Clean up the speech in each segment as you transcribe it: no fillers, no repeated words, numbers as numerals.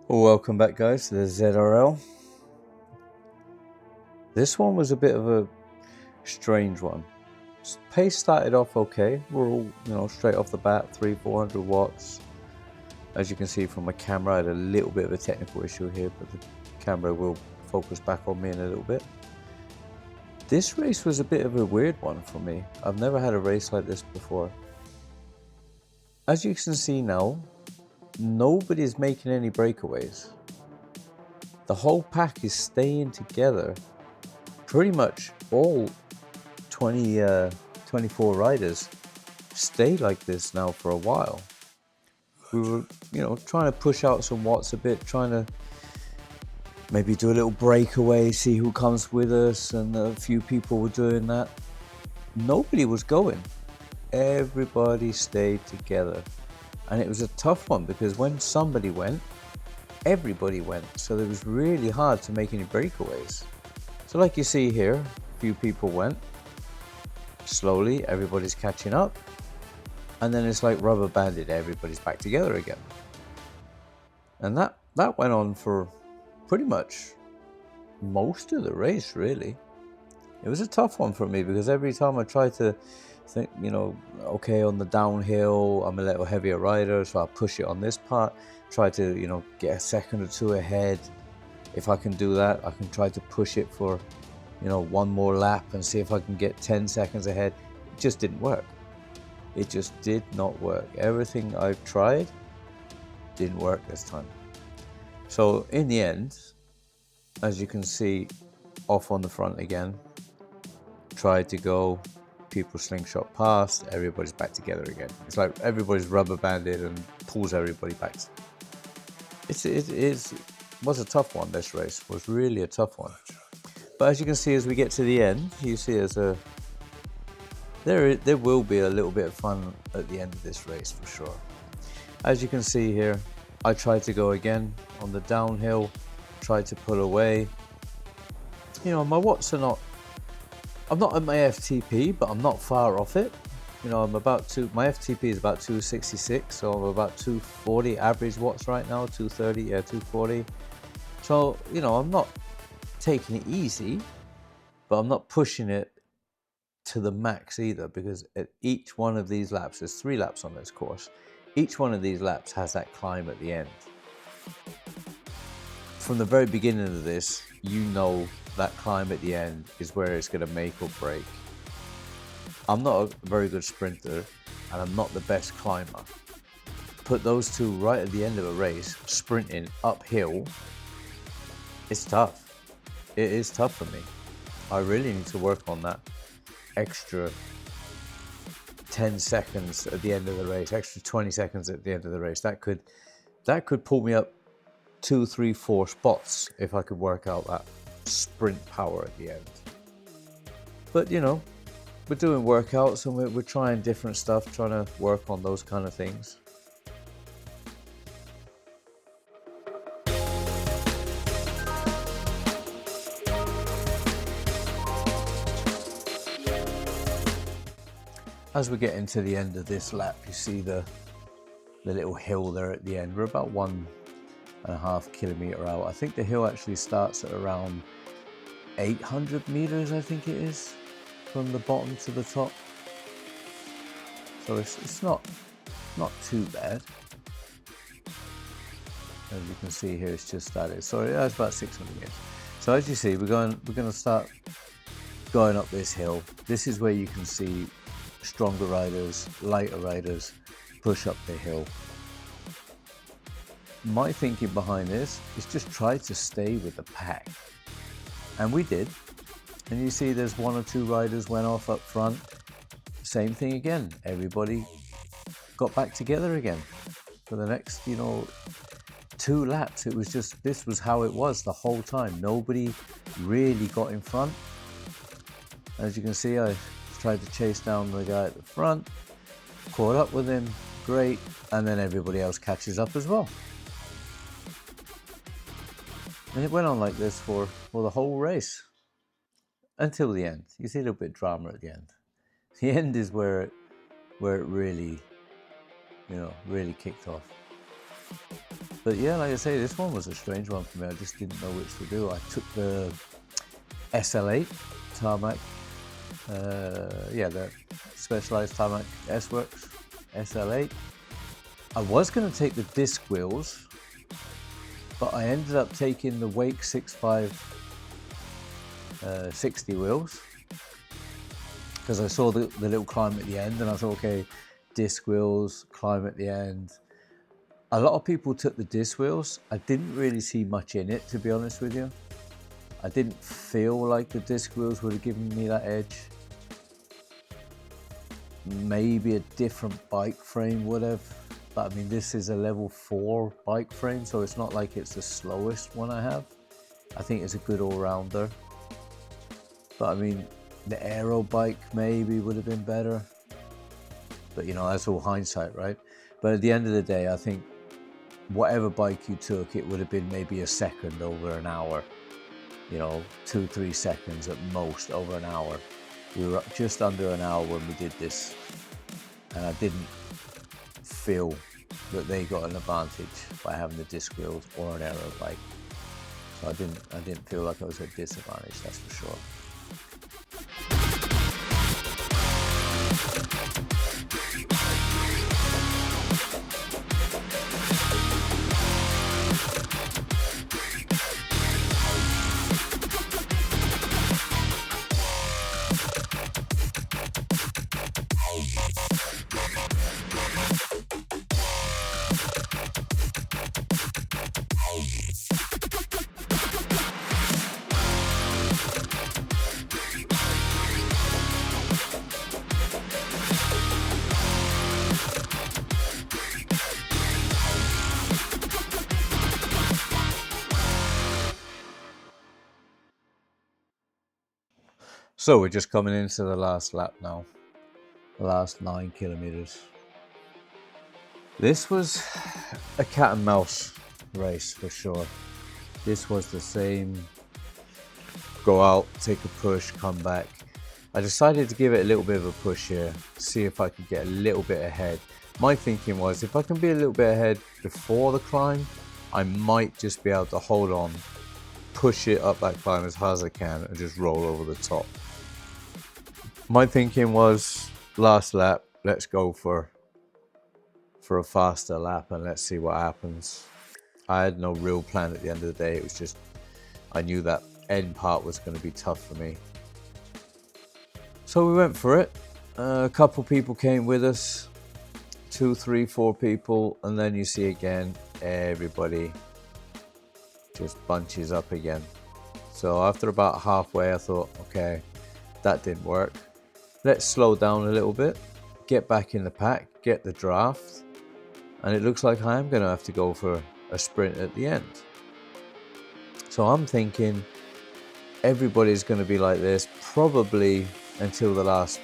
Welcome back, guys, to the ZRL. This one was a bit of a strange one. Pace started off okay. We're all, straight off the bat, 300-400 watts. As you can see from my camera, I had a little bit of a technical issue here, but the camera will focus back on me in a little bit. This race was a bit of a weird one for me. I've never had a race like this before. As you can see now, nobody's making any breakaways. The whole pack is staying together. Pretty much all 24 riders stay like this now for a while. We were, trying to push out some watts a bit, trying to maybe do a little breakaway, see who comes with us, and a few people were doing that. Nobody was going. Everybody stayed together. And it was a tough one because when somebody went, everybody went. So it was really hard to make any breakaways. So like you see here, a few people went. Slowly, everybody's catching up. And then it's like rubber banded, everybody's back together again. And that went on for pretty much most of the race, really. It was a tough one for me because every time I tried to think, okay, on the downhill, I'm a little heavier rider, so I'll push it on this part, try to, get a second or two ahead. If I can do that, I can try to push it for, one more lap and see if I can get 10 seconds ahead. It just didn't work. It just did not work. Everything I've tried didn't work this time. So in the end, as you can see, off on the front again, tried to go, people slingshot past, everybody's back together again. It's like everybody's rubber banded and pulls everybody back. It was a tough one. This race was really a tough one. But as you can see, as we get to the end, you see there will be a little bit of fun at the end of this race for sure. As you can see here, I tried to go again on the downhill, tried to pull away. My watts are not, I'm not at my FTP, but I'm not far off it. I'm my FTP is about 266, so I'm about 240 average watts right now, 230, 240. So, I'm not taking it easy, but I'm not pushing it to the max either, because at each one of these laps, there's 3 laps on this course, each one of these laps has that climb at the end. From the very beginning of this, that climb at the end is where it's going to make or break. I'm not a very good sprinter and I'm not the best climber. Put those two right at the end of a race, sprinting uphill, it's tough. It is tough for me. I really need to work on that extra 10 seconds at the end of the race, extra 20 seconds at the end of the race. That could pull me up 2, 3, 4 spots if I could work out that sprint power at the end. But we're doing workouts and we're trying different stuff, trying to work on those kind of things. As we get into the end of this lap, you see the little hill there at the end. We're about 1.5 kilometer out. I think the hill actually starts at around 800 meters, I think it is, from the bottom to the top. So it's not too bad. As you can see here, it's just started. So it's about 600 meters. So as you see, we're going to start going up this hill. This is where you can see stronger riders, lighter riders push up the hill. My thinking behind this is just try to stay with the pack. And we did. And you see there's 1 or 2 riders went off up front. Same thing again. Everybody got back together again. For the next, 2 laps, this was how it was the whole time. Nobody really got in front. As you can see, I tried to chase down the guy at the front, caught up with him, great, and then everybody else catches up as well. And it went on like this for the whole race until the end. You see a little bit of drama at the end. The end is where it really, really kicked off. But yeah, like I say, this one was a strange one for me. I just didn't know which to do. I took the SL8 tarmac, yeah, the Specialized Tarmac S-Works SL8. I was going to take the disc wheels, but I ended up taking the Wake 65 60 wheels because I saw the little climb at the end, and I thought, okay, disc wheels, climb at the end. A lot of people took the disc wheels. I didn't really see much in it, to be honest with you. I didn't feel like the disc wheels would have given me that edge. Maybe a different bike frame would have, but I mean, this is a level 4 bike frame, so it's not like it's the slowest one I have. I think it's a good all-rounder. But I mean, the aero bike maybe would have been better. But you know, that's all hindsight, right? But at the end of the day, I think whatever bike you took, it would have been maybe a second over an hour. You know, 2-3 seconds at most over an hour. We were just under an hour when we did this, and I didn't feel that they got an advantage by having the disc wheels or an aero bike. So I didn't feel like I was at a disadvantage, that's for sure. So we're just coming into the last lap now, the last 9 kilometers. This was a cat and mouse race for sure. This was the same, go out, take a push, come back. I decided to give it a little bit of a push here, see if I could get a little bit ahead. My thinking was, if I can be a little bit ahead before the climb, I might just be able to hold on, push it up that climb as hard as I can, and just roll over the top. My thinking was, last lap, let's go for a faster lap and let's see what happens. I had no real plan at the end of the day. It was just, I knew that end part was going to be tough for me. So we went for it. A couple people came with us, 2, 3, 4 people, and then you see again, everybody just bunches up again. So after about halfway, I thought, okay, that didn't work. Let's slow down a little bit, get back in the pack, get the draft, and it looks like I am going to have to go for a sprint at the end. So I'm thinking everybody's going to be like this probably until the last,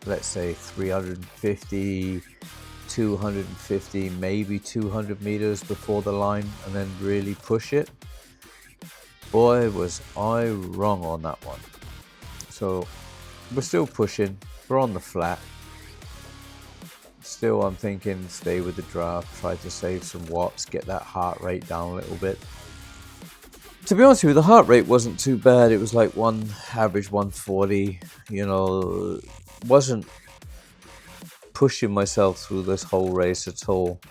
let's say 350, 250, maybe 200 meters before the line, and then really push it. Boy, was I wrong on that one. So we're still pushing, we're on the flat. Still, I'm thinking stay with the draft, try to save some watts, get that heart rate down a little bit. To be honest with you, the heart rate wasn't too bad. It was like average 140, you know, wasn't pushing myself through this whole race at all.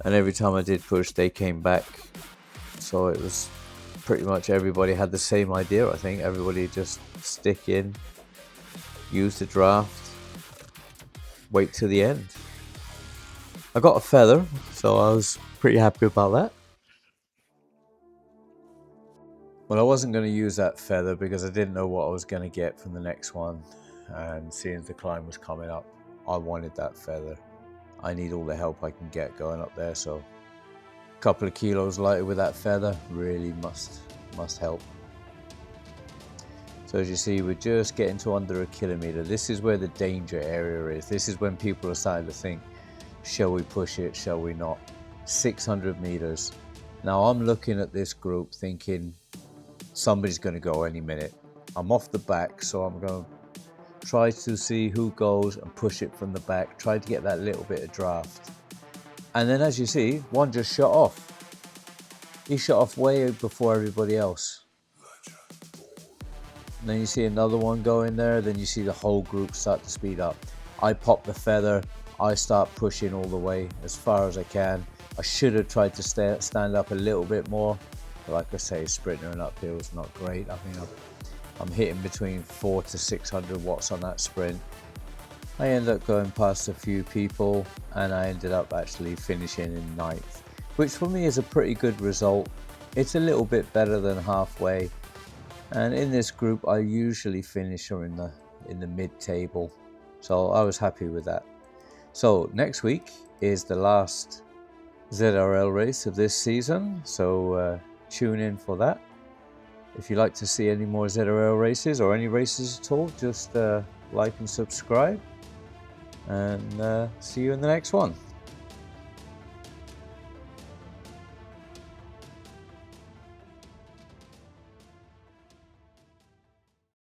And every time I did push, they came back. So it was pretty much everybody had the same idea, I think. Everybody just stick in, use the draft, wait till the end. I got a feather, so I was pretty happy about that. Well, I wasn't going to use that feather because I didn't know what I was going to get from the next one. And seeing the climb was coming up, I wanted that feather. I need all the help I can get going up there, so a couple of kilos lighter with that feather really must help. So as you see, we're just getting to under a kilometer. This is where the danger area is. This is when people are starting to think, shall we push it, shall we not? 600 meters. Now I'm looking at this group thinking somebody's going to go any minute. I'm off the back, so I'm going to try to see who goes and push it from the back. Try to get that little bit of draft. And then as you see, one just shut off. He shut off way before everybody else. And then you see another one go in there, then you see the whole group start to speed up. I pop the feather, I start pushing all the way as far as I can. I should have tried to stand up a little bit more, but like I say, sprinter and uphill is not great. I mean, I'm hitting between 400 to 600 watts on that sprint. I ended up going past a few people, and I ended up actually finishing in 9th, which for me is a pretty good result. It's a little bit better than halfway, and in this group I usually finish in the mid-table, so I was happy with that. So next week is the last ZRL race of this season, so tune in for that. If you'd like to see any more ZRL races or any races at all, just like and subscribe, and see you in the next one.